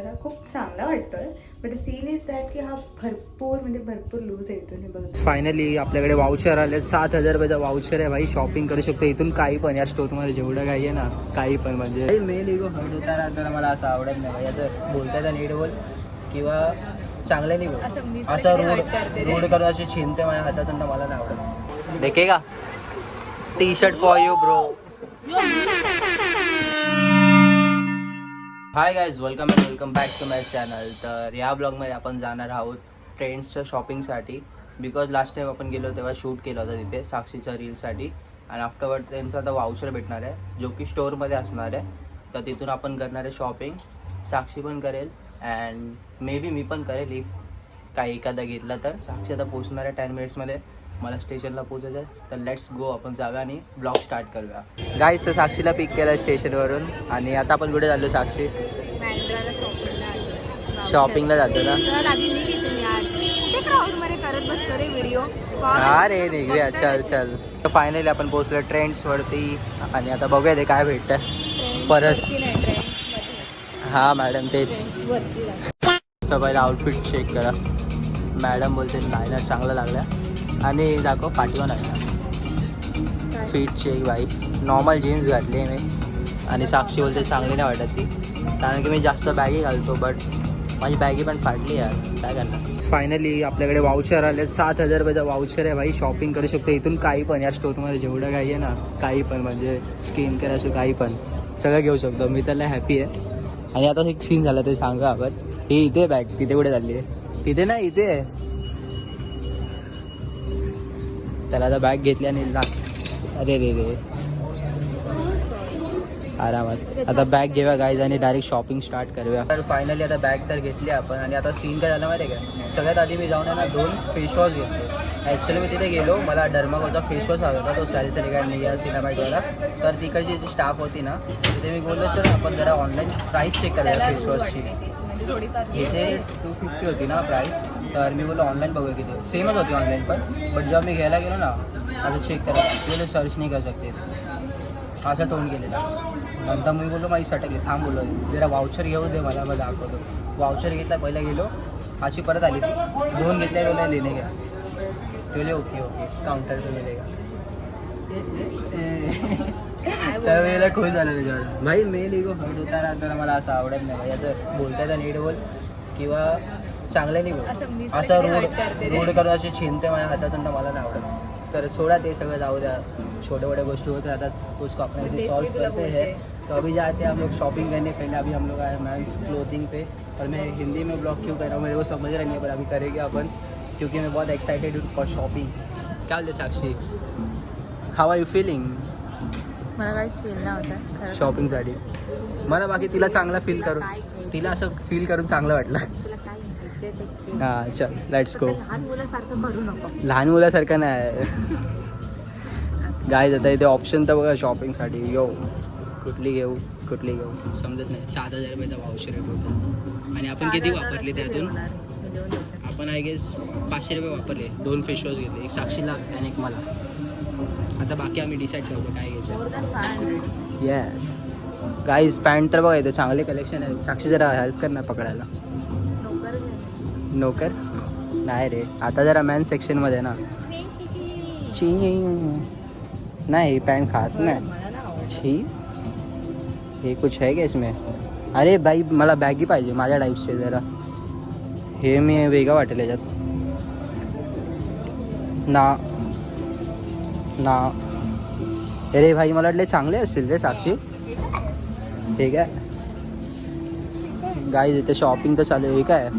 आपल्याला खूप चांगला वाटतोय. बट सीन इज दॅट की हा भरपूर लूज आहे इथून. हे बघा फायनली आपल्याकडे वाउचर आले. 7,000 रुपयाचा वाउचर आहे भाई. शॉपिंग करू शकतो इथून काही पण. या स्टोरमध्ये जेवढं काही आहे ना काही पण. म्हणजे मेल इगो हर्ट होता ना तर मला असं आवडत नाही भाई. असं बोलतायचा नीट बोल किंवा चांगलं नाही बोल. असं रोड करून अशी छिनते माझ्या हातातून तर मला नाही आवडत. देखेगा T shirt for you bro. Hi guys, welcome back to my channel. तर या ब्लॉगमध्ये आपण जाणार आहोत ट्रेंड्सच्या शॉपिंगसाठी. बिकॉज लास्ट टाइम आपण गेलो तेव्हा शूट केलं होतं तिथे साक्षीच्या रीलसाठी. आणि आफ्टरवर्ड त्यांचा आता वाउचर भेटणार आहे जो की स्टोअरमध्ये असणार आहे. तर तिथून आपण करणार आहे शॉपिंग. साक्षी पण करेल अँड मे बी मी पण करेल इफ काही एखादा घेतला तर. साक्षी आता पोचणार आहे 10 मिनिट्समध्ये. मला स्टेशनला पोचायचं आहे. तर लेट्स गो, आपण जाऊया आणि ब्लॉग स्टार्ट करूया. गाईज तर साक्षीला पिक केलं स्टेशनवरून आणि आता आपण कुठे चाललो साक्षी? शॉपिंगला जातो ना. हा रे निघूया. चल फायनली आपण पोहोचलो ट्रेंड्सवरती आणि आता बघूया ते काय भेटतं परत. हा मॅडम तेच. पहिला आउटफिट चेक करा. मॅडम बोलते लायनर चांगला लागला आणि दाखव पाठवा नाही. फिट चेक बाई. नॉर्मल जीन्स घातली आहे मी आणि साक्षी बोलते चांगली नाही वाटत ती, कारण की मी जास्त बॅगी घालतो. बट माझी बॅगी पण फाटली यार, काय करणार. फायनली आपल्याकडे वाउचर आले. 7,000 रुपयाचा वाउचर आहे भाई. शॉपिंग करू शकतो इथून काही पण. या स्टोरमध्ये जेवढं काही आहे ना काही पण. म्हणजे स्किन केअर असो काही पण सगळं घेऊ शकतो. मी त्याला हॅपी आहे. आणि आता एक सीन झाला ते सांगा आपण. ही इथे बॅग तिथे कुठे चालली आहे? तिथे ना इथे आहे. त्याला आता बॅग घेतली आणि अरे रे आरामात. आता बॅग घेऊया गाईज आणि डायरेक्ट शॉपिंग स्टार्ट करूया. तर फायनली आता बॅग तर घेतली आपण आणि आता सीन काय झाला माहिती आहे का? सगळ्यात आधी मी जाऊन आहे ना 2 फेस वॉश घेतले. ॲक्च्युली मी तिथे गेलो, मला डर्माकोचा फेस वॉश हवा होता, तो सॅलिसिलिक निया सिनामाइडवाला. तर तिकडची जी स्टाफ होती ना तिथे मी बोललो तर आपण जरा ऑनलाईन प्राईस चेक करूया फेस वॉशची. इथे 250 होती ना प्राईस. तर मी बोललो ऑनलाईन बघूया किती. सेमच होती ऑनलाईन पण. बट जेव्हा मी घ्यायला गेलो ना असं चेक करायला बोललो सर्च नाही करू शकते, असं तोंड केलेला. नंतर मी बोललो माझी सटकली. थांब बोललो जरा वाउचर घेऊ दे मला, मग दाखवतो. वाउचर घेतला, पहिला गेलो. अशी परत आली ती 2 घेतल्या बोलल्या लिहिणे घ्या. बोले ओके काउंटर पे मिलेगा. तर वेळेला खुश झालं त्याच्यावर. भाई मेल इगो हर्ट होता ना तर मला असं आवडत नाही भाई. असं बोलतायचा नीट बोल किंवा चांगलं नाही बोल. असं रोड करून अशी छिनते माझ्या हातातून तर मला नाही आवडत. तर सोडा ते सगळं जाऊ द्या. छोटे मोटे गोष्टी होत राहतात, उसको अपने सॉल्व करते हैं. तो अभी जाते हैं हम लोग शॉपिंग करने. पहले अभी हम लोग आए मेंस क्लोथिंग पे. और मैं हिंदी में ब्लॉग क्यों कर रहा हूँ मेरे को समझ रहा नहीं है, पर अभी करेंगे अपन क्योंकि मैं बहुत एक्साइटेड हूँ फॉर शॉपिंग. क्या बोलते साक्षी, हाउ आर यू फीलिंग? मला काहीच फील नव्हतं शॉपिंगसाठी. मला बाकी तिला चांगला फील करून, तिला असं फील करून चांगलं वाटलं. हां चल लेट्स गो. लहान मुलासारखं भरू नको. लहान मुलासारखं नाही गाईज. आता इथे ऑप्शन तर बघा शॉपिंगसाठी. यो कुठली घेऊ समजत नाही. 7,000 रुपयाचा वाउचर आहे टोटल. आणि आपण किती वापरले त्यातून? आपण आय गेस 500 रुपये वापरले. 2 फेस वॉश घेतले, एक साक्षीला आणि एक मला. आता बाकी आम्ही डिसाईड करतो काय घ्यायचं. येस गाईज पॅन्ट तर बघा इथे चांगले कलेक्शन आहे. साक्षी जरा हेल्प कर ना पकडायला. नोकर नाही रे, आता जरा मॅन सेक्शनमध्ये ना. नाही पॅन्ट खास नाही. छी हे कुछ है क्या इसमें? अरे बाई मला बॅगी पाहिजे माझ्या टाईपचे जरा. हे मी वेगळं वाटेल याच्यात ना. अरे भाई मला वाटले चांगले असतील रे साक्षी. ठीक आहे गाईज इथे शॉपिंग तर चालू आहे. हे काय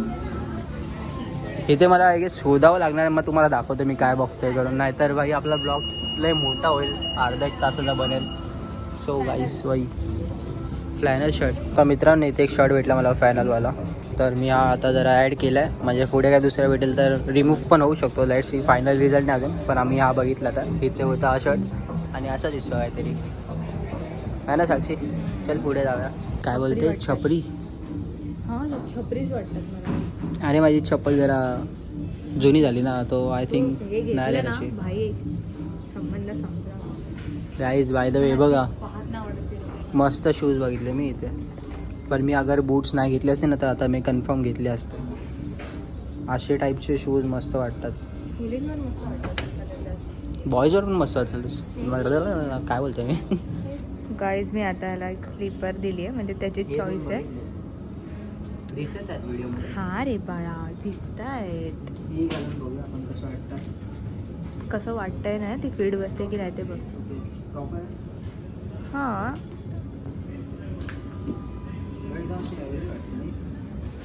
इथे मला आय गेस शोधावं लागणार. मग तुम्हाला दाखवतो मी काय बघतोय करून. नाहीतर भाई आपला ब्लॉग लय मोठा होईल, अर्धा 1 तासाचा बनेल. So guys Wai फ्लॅनल shirt. तर मित्रांनो इथे एक शर्ट भेटला मला फॅनलवाला. तर मी हा आता जरा ॲड केला आहे. म्हणजे पुढे काय दुसरा भेटेल तर रिमूव्ह पण होऊ शकतो. लेट्स सी, फायनल रिझल्ट नाही अजून. पण आम्ही हा बघितला तर इथे होता हा शर्ट आणि असा दिसतो काहीतरी आहे ना साक्षी. चल पुढे जाऊया. काय बोलते छपरी? हां छपरीच वाटतात मला. अरे माझी चप्पल जरा जुनी झाली ना, तो आय थिंक नाही ना द्यायची. भाई संबंध समजा. गाईज बाय द वे बघा मस्त शूज बघितले मी इथे. पण मी अगर बूट्स नाही घेतले असते ना तर आता मी कन्फर्म घेतले असते. असे टाईपचे शूज मस्त वाटतात. मुलींवर मस्त वाटतं. बॉईजवर पण मस्त वाटतं. काय बोलतोय मी. गाईज मी आता याला एक स्लीपर दिली आहे, म्हणजे त्याची चॉईस आहे. दिसत आहेत व्हिडिओमध्ये. हा रे बाळा दिसत आहेत. ही घालून बघूया आपण कसं वाटतं. कसं वाटतंय ना ती फीड बसते की नाही ते बघ. प्रॉपर हां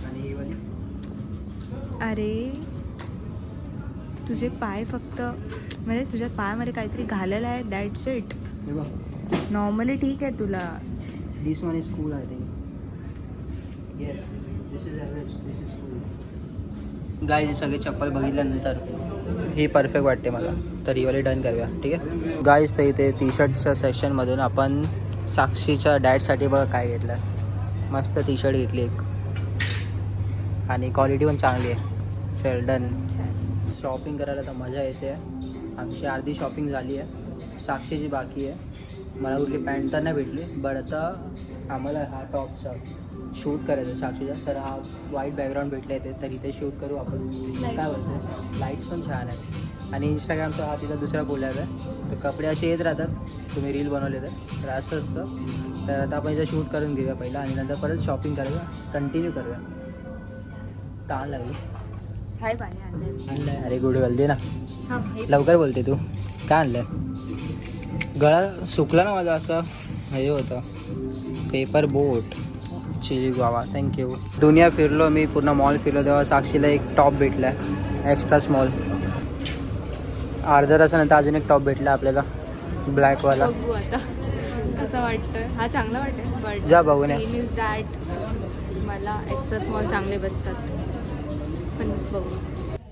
आणि ही वाली अरे तुझे पाय फक्त म्हणजे तुझ्या पायामध्ये काहीतरी घालेलं आहे, दॅट्स इट. हे बघ. नॉर्मली ठीक आहे तुला. This one is cool I think. Yes this is average, this is cool. Guy हे सगळे चप्पल बघितल्यानंतर ही परफेक्ट वाटते मला, तर ही वाली डन करूया. ठीक आहे गाईज. तर इथे टी शर्टच्या सेक्शनमधून आपण साक्षीच्या डॅडसाठी बघा काय घेतलं. मस्त टी शर्ट घेतली एक आणि क्वालिटी पण चांगली आहे. चल डन. शॉपिंग करायला तर मजा येते. आमची अर्धी शॉपिंग झाली आहे, साक्षीची बाकी आहे. मला कुठली पॅन्ट तर नाही भेटली, बट आता आम्हाला हा टॉपचा शूट करायचं साक्षीचा, तर हा व्हाईट बॅकग्राऊंड भेटला येते, तर इथे शूट करू आपण. काय बोलतो, लाईट्स पण छान आहेत आणि इंस्टाग्रामचा हा तिचा दुसरा कोलॅब आहे. तर कपडे असे येत राहतात, तुम्ही रील बनवले तर असं असतं. तर आता आपण इथं शूट करून घेऊया पहिला आणि नंतर परत शॉपिंग करायला कंटिन्यू करूया. ताण लागली. हाय पाणी आणलंय. अरे गुड गलदी ना, हां लवकर बोलते तू. काय आणलं. गळा सुकला ना माझा, असं हे होतं. पेपर बोट चिली गुआवा. थँक्यू. दुनिया फिरलो मी, पूर्ण मॉल फिरलो, तेव्हा साक्षीला एक टॉप भेटला आहे एक्स्ट्रा स्मॉल. अर्ध्या तासानंतर अजून एक टॉप भेटला आपल्याला ब्लॅकवाला. बघू आता असं वाटतं. हा चांगला वाटतं बट जा बघून या. सीन इज दॅट मला एक्स्ट्रा स्मॉल चांगले बसतात, पण बघू.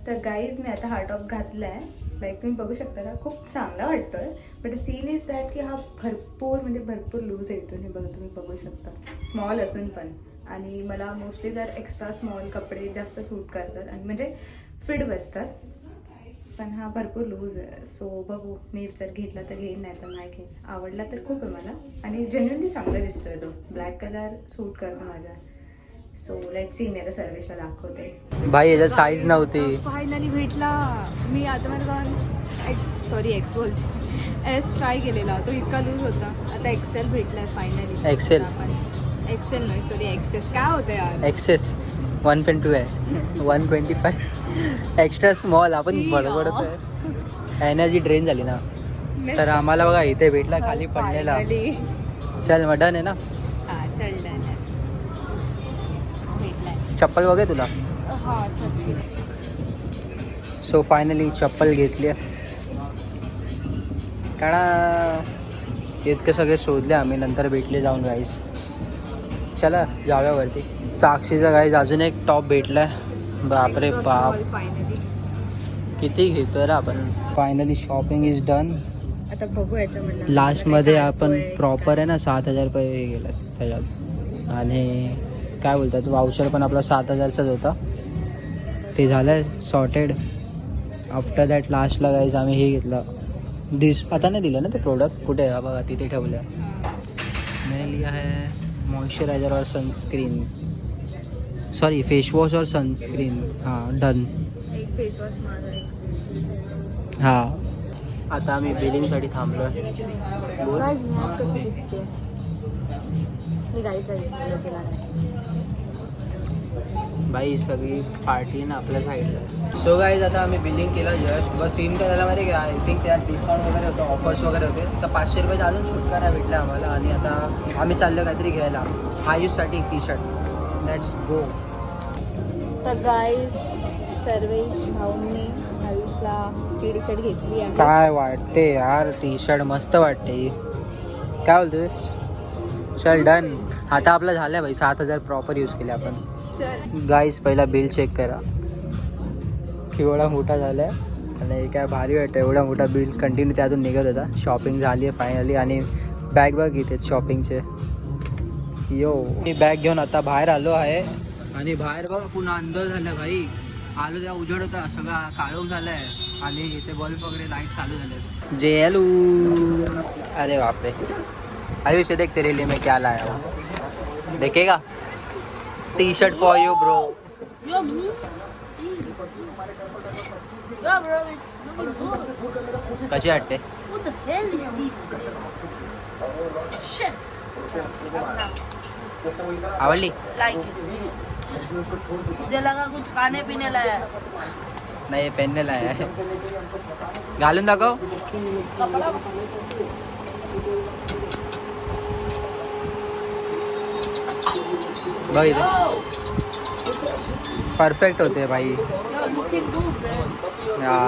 तर गाईज मी आता हा टॉप घातला आहे. लाईक तुम्ही बघू शकता ना, खूप चांगला वाटतोय. बट सीन इज दॅट की हा भरपूर लूज येतो. हे बघा तुम्ही बघू शकता, स्मॉल असून पण. आणि मला मोस्टली तर एक्स्ट्रा स्मॉल कपडे जास्त सूट करतात आणि म्हणजे फिट बसतात. पण हा भरपूर लूज आहे. सो बघू, मी जर घेतला तर घेईन, नाही तर नाही घेईन. आवडला तर खूप आहे मला आणि जेन्युइनली चांगला दिसतोय तो. ब्लॅक कलर सूट करतो माझ्या. सो लेट सी, मी आता सर्विसला दाखवते. भाई याच्यात साईज नव्हती. फायनली भेटला. मी आता मला जाऊन एक्स बोलते एस ट्राय केलेला, तो इतका लूज होता. आता एक्सेल भेटलाय फायनली. एक्सेल नाही सॉरी एक्सेस. काय होतं यार, एक्सेस 1.2 आहे. 125 एक्स्ट्रा स्मॉल. आपण बडबडत आहे, एनर्जी ड्रेन झाली ना. तर आम्हाला बघा इथे भेटला, खाली पडलेला. चल मडन आहे ना. हां चल डन आहे. भेटलाय चप्पल बघे तुला. हां चल. सो फायनली चप्पल घेतली. कारण इतके सगळे शोधले आम्ही, नंतर भेटले जाऊन. गाईस चला जाऊया वरती. साक्षीचा गाईज अजून एक टॉप भेटलाय. बापरे बाप, फायनली किती घेतोय रे आपण. Finally shopping is done. आता बघू याच्यामध्ये. लास्टमध्ये आपण प्रॉपर आहे ना 7,000 रुपये गेलं त्याच्यात. आणि काय बोलतात, वाउचर पण आपला 7,000चाच होता. ते झालं सॉर्टेड. आफ्टर दॅट लास्टला गाईज आम्ही हे घेतलं. आता नाही दिलं ना ते प्रोडक्ट, कुठे आहे बघा तिथे ठेवलं. मैंने लिया है मॉइस्चराइजर और सनस्क्रीन, सॉरी फेस वॉश और सनस्क्रीन. हां डन. एक फेस वॉश माझा. हां आता आम्ही बिलिंगसाठी थांबलो आहे. गाईज मी आज कशी दिसते. मी गाईज तिला बाई सगळी पार्टी ना आपल्या साईडला. सो गाईज आता आम्ही बिलिंग केलं जस्ट. बस सीन काय झाला माहिती का, आय थिंक त्यात डिस्काउंट वगैरे होतं, ऑफर्स वगैरे होते. तर 500 रुपये अजून छुटकारा भेटला आम्हाला. आणि आता आम्ही चाललो काहीतरी घ्यायला आयुषसाठी एक टी शर्ट. Let's go. तर गाईज सर्वेश भाऊंनी आयुषला टी शर्ट घेतली आहे. काय वाटते यार, टी शर्ट मस्त वाटते. काय बोलते. चल डन. आता आपलं झालं भाई 7,000 प्रॉपर यूज केले आपण. चल गाईज पहिला बिल चेक करा, केवढा मोठा झाला आहे. आणि काय भारी वाटतं, एवढा मोठा बिल कंटिन्यू त्यातून निघत होता. शॉपिंग झाली आहे फायनली. आणि बॅग इथे शॉपिंगचे. यो मी बॅग घेऊन आता बाहेर आलो आहे. आणि बाहेर बघा पुन्हा अंधार झालं भाई. आलो तेव्हा उजेड होता, सगळा काळोख झाला आहे. आणि इथे बल्ब वगैरे लाईट चालू झाले. जेलू. अरे बापरे. आयुष्य देख तेरे लिए मैं क्या लाया हूँ, देखेगा. T shirt for you bro. Yo, bro. Yeah, bro, it's really good. कशी वाटते? What the hell is this? Shit. आवडली? Like it. मुझे लगा कुछ खाने पीने लाया है. नाही पेनने लाय आहे. घालून दाखव. कपड़ा बघ इथे परफेक्ट होते भाई. Yo, looking good, man. हा.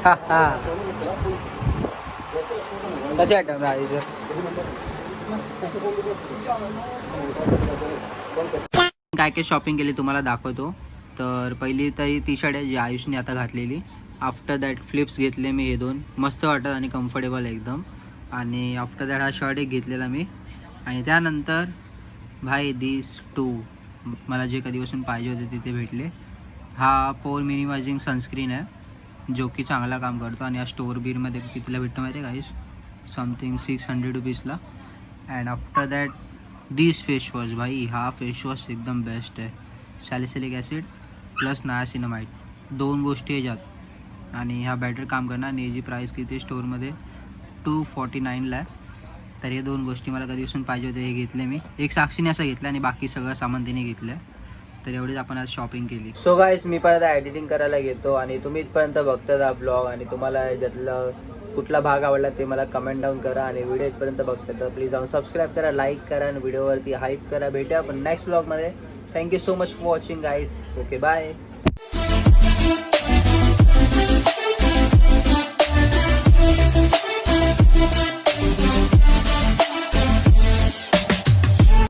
हा, हा. कशी वाटतं राहायचं? काय काय शॉपिंग केली तुम्हाला दाखवतो. तर पहिली तरी टी शर्ट आहे जी आयुषने आता घातलेली. आफ्टर दॅट फ्लिप्स घेतले मी हे 2. मस्त वाटत आणि कम्फर्टेबल एकदम. आणि आफ्टर दॅट हा शर्ट एक घेतलेला मी. आणि त्यानंतर भाई दिस 2 मला जे कधीपासून पाहिजे होते तिथे भेटले. हा पोर मिनिमायझिंग सनस्क्रीन आहे जो की चांगला काम करतो. आणि या स्टोअर बीरमध्ये कितीला भेटतो माहिती आहे गाईस? समथिंग 600 रुपीजला. And after that this facewash. भाई हा फेसवॉश एकदम बेस्ट आहे. सॅलिसिलिक ॲसिड प्लस नायासिनामाइड 2 गोष्टी ह्याच्यात. आणि हा बॅटर काम करणार. आणि याची प्राईस किती स्टोअरमध्ये 249ला आहे. तर हे 2 गोष्टी मला कधीपासून पाहिजे होते हे घेतले मी. एक साक्षीने असं घेतलं आणि बाकी सगळं सामान तिने घेतलं. तर एवढीच आपण आज शॉपिंग केली. सो गाईस मी पण आता एडिटिंग करायला घेतो. आणि तुम्ही इथपर्यंत बघतात हा ब्लॉग. आणि तुम्हाला याच्यातलं कुठला भाग आवडला ते मला कमेंट डाऊन करा. आणि व्हिडिओ इथपर्यंत बघता तर प्लीज जाऊन सबस्क्राईब करा, लाईक करा आणि व्हिडिओवरती हाईप करा. भेटूया आपण नेक्स्ट ब्लॉगमध्ये. Thank you so much for watching guys. Okay bye.